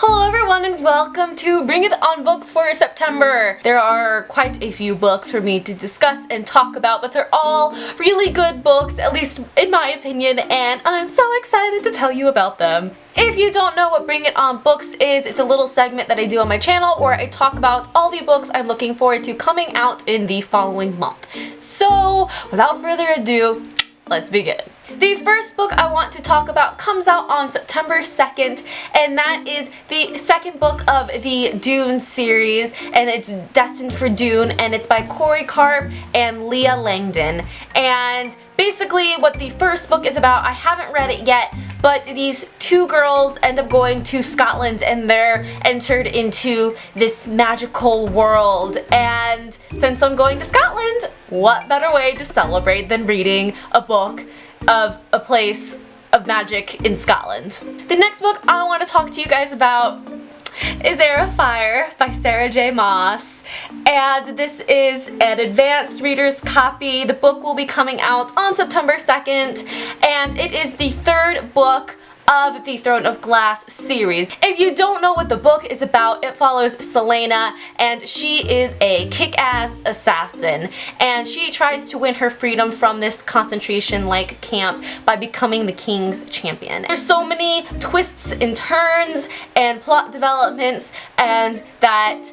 Hello everyone and welcome to Bring It On Books for September. There are quite a few books for me to discuss and talk about, but they're all really good books, at least in my opinion, and I'm so excited to tell you about them. If you don't know what Bring It On Books is, it's a little segment that I do on my channel where I talk about all the books I'm looking forward to coming out in the following month. So, without further ado, let's begin. The first book I want to talk about comes out on September 2nd, and that is the second book of the Dune series, and it's Destined for Dune, and it's by Corey Karp and Leah Langdon. And basically what the first book is about, I haven't read it yet, but these two girls end up going to Scotland and they're entered into this magical world. And since I'm going to Scotland, what better way to celebrate than reading a book of a place of magic in Scotland. The next book I want to talk to you guys about is Heir of Fire by Sarah J. Maas, and this is an advanced reader's copy. The book will be coming out on September 2nd, and it is the third book of the Throne of Glass series. If you don't know what the book is about, it follows Selena, and she is a kick-ass assassin, and she tries to win her freedom from this concentration-like camp by becoming the king's champion. There's so many twists and turns and plot developments, and that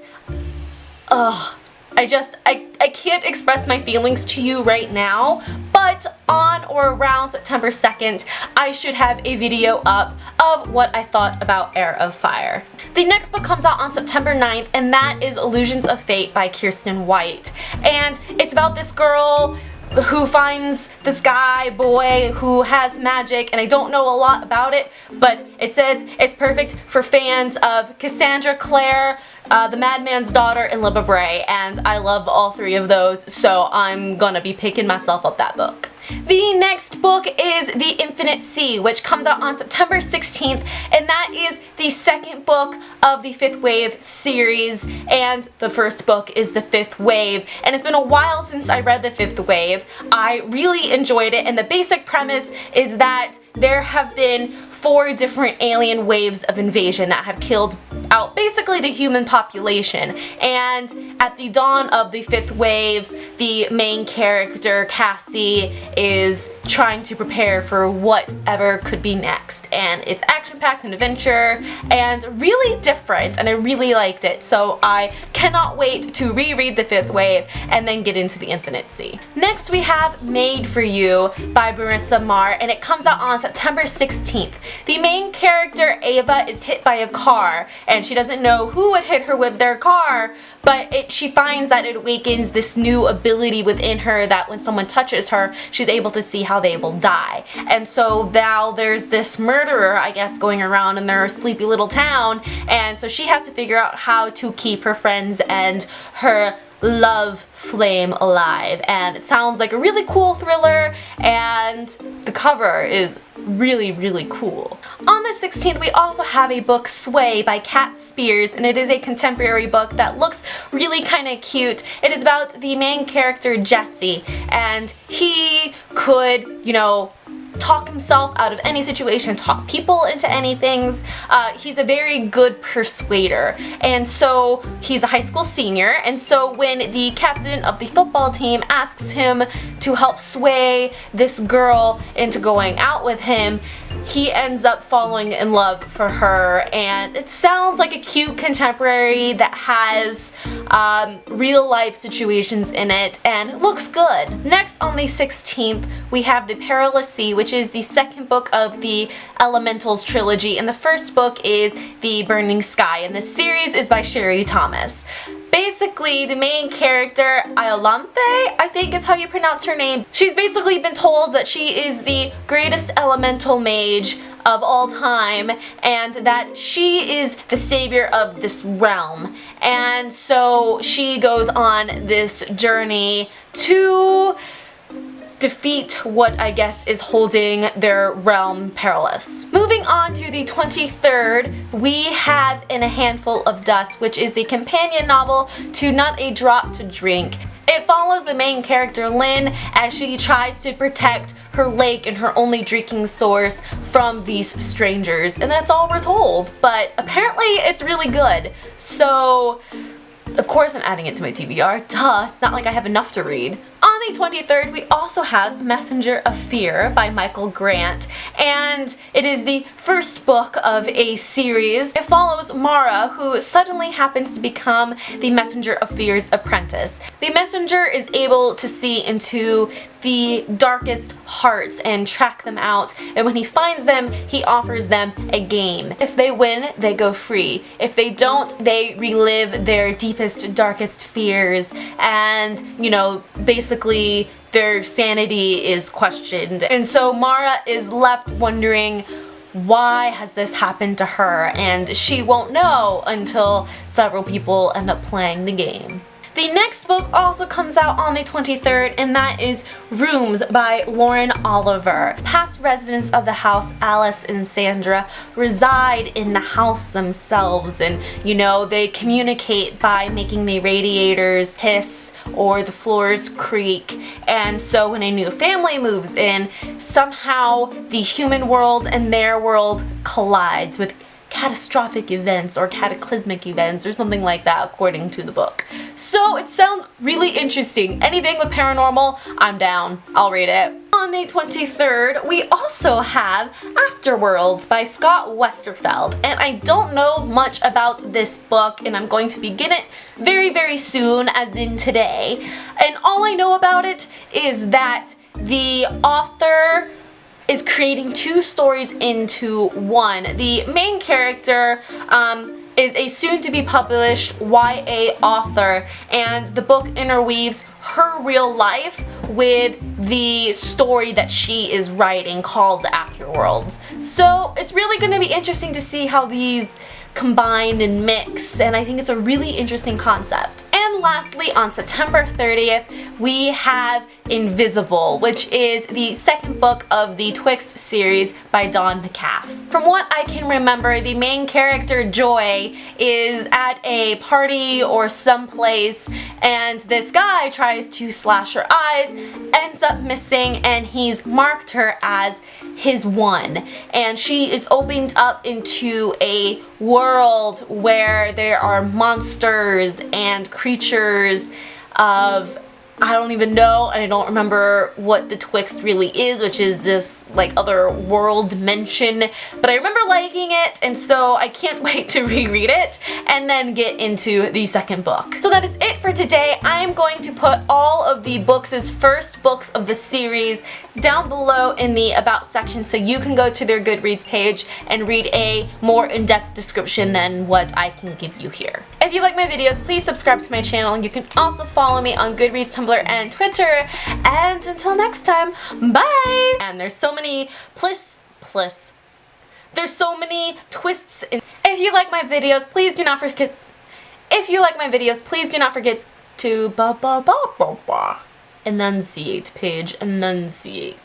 I can't express my feelings to you right now, but on or around September 2nd, I should have a video up of what I thought about Heir of Fire. The next book comes out on September 9th, and that is Illusions of Fate by Kirsten White. And it's about this girl who finds this boy who has magic, and I don't know a lot about it, but it says it's perfect for fans of Cassandra Clare, The Madman's Daughter, and Libba Bray, and I love all three of those, so I'm gonna be picking myself up that book. The next book is The Infinite Sea, which comes out on September 16th, and that is the second book of the Fifth Wave series, and the first book is The Fifth Wave, and it's been a while since I read The Fifth Wave. I really enjoyed it, and the basic premise is that there have been 4 different alien waves of invasion that have killed out basically the human population, and at the dawn of the 5th wave, the main character, Cassie, is trying to prepare for whatever could be next, and it's action-packed and adventure and really different, and I really liked it, so I cannot wait to reread the 5th wave and then get into the Infinite Sea. Next we have Made for You by Marissa Marr, and it comes out on September 16th. The main character, Ava, is hit by a car, and she doesn't know who would hit her with their car, but she finds that it awakens this new ability within her that when someone touches her, she's able to see how they will die. And so now there's this murderer, I guess, going around in their sleepy little town, and so she has to figure out how to keep her friends and her love flame alive. And it sounds like a really cool thriller, and the cover is really cool. On the 16th, we also have a book, Sway by Kat Spears, and it is a contemporary book that looks really kind of cute. It is about the main character, Jesse, and he could, talk himself out of any situation, talk people into anything. He's a very good persuader, and so he's a high school senior, and so when the captain of the football team asks him to help sway this girl into going out with him, he ends up falling in love for her, and it sounds like a cute contemporary that has real life situations in it, and it looks good. Next, on the 16th, we have The Perilous Sea, which is the second book of the Elementals trilogy, and the first book is The Burning Sky, and the series is by Sherry Thomas. Basically, the main character, Iolanthe, I think is how you pronounce her name, she's basically been told that she is the greatest elemental mage of all time, and that she is the savior of this realm. And so she goes on this journey to defeat what I guess is holding their realm perilous. Moving on to the 23rd, we have In a Handful of Dust, which is the companion novel to Not a Drop to Drink. It follows the main character Lynn as she tries to protect her lake and her only drinking source from these strangers, and that's all we're told. But apparently it's really good, so of course I'm adding it to my TBR. Duh, it's not like I have enough to read. On the 23rd, we also have Messenger of Fear by Michael Grant, and it is the first book of a series. It follows Mara, who suddenly happens to become the Messenger of Fear's apprentice. The messenger is able to see into the darkest hearts and track them out, and when he finds them, he offers them a game. If they win, they go free. If they don't, they relive their deepest, darkest fears, and, you know, basically their sanity is questioned. And so Mara is left wondering, why has this happened to her? And she won't know until several people end up playing the game. The next book also comes out on the 23rd, and that is Rooms by Lauren Oliver. Past residents of the house, Alice and Sandra, reside in the house themselves, and you know, they communicate by making the radiators hiss or the floors creak. And so when a new family moves in, somehow the human world and their world collides with catastrophic events or cataclysmic events or something like that, according to the book. So it sounds really interesting. Anything with paranormal, I'm down. I'll read it. On the 23rd, we also have Afterworlds by Scott Westerfeld, and I don't know much about this book, and I'm going to begin it very, very soon, as in today. And all I know about it is that the author is creating two stories into one. The main character is a soon-to-be published YA author, and the book interweaves her real life with the story that she is writing called Afterworlds. So it's really going to be interesting to see how these combine and mix, and I think it's a really interesting concept. And lastly, on September 30th, we have Invisible, which is the second book of the Twixt series by Dawn McCaff. From what I can remember, the main character, Joy, is at a party or someplace, and this guy tries to slash her eyes, ends up missing, and he's marked her as his one. And she is opened up into a world where there are monsters and creatures of, I don't even know, and I don't remember what the Twixt really is, which is this like other world dimension, but I remember liking it, and so I can't wait to reread it and then get into the second book. So that is it for today. I am going to put all of the books' first books of the series down below in the About section so you can go to their Goodreads page and read a more in-depth description than what I can give you here. If you like my videos, please subscribe to my channel, and you can also follow me on Goodreads, Tumblr, and Twitter. And until next time, bye! And there's so many there's so many twists in. If you like my videos, please do not forget to enunciate, Paige, enunciate.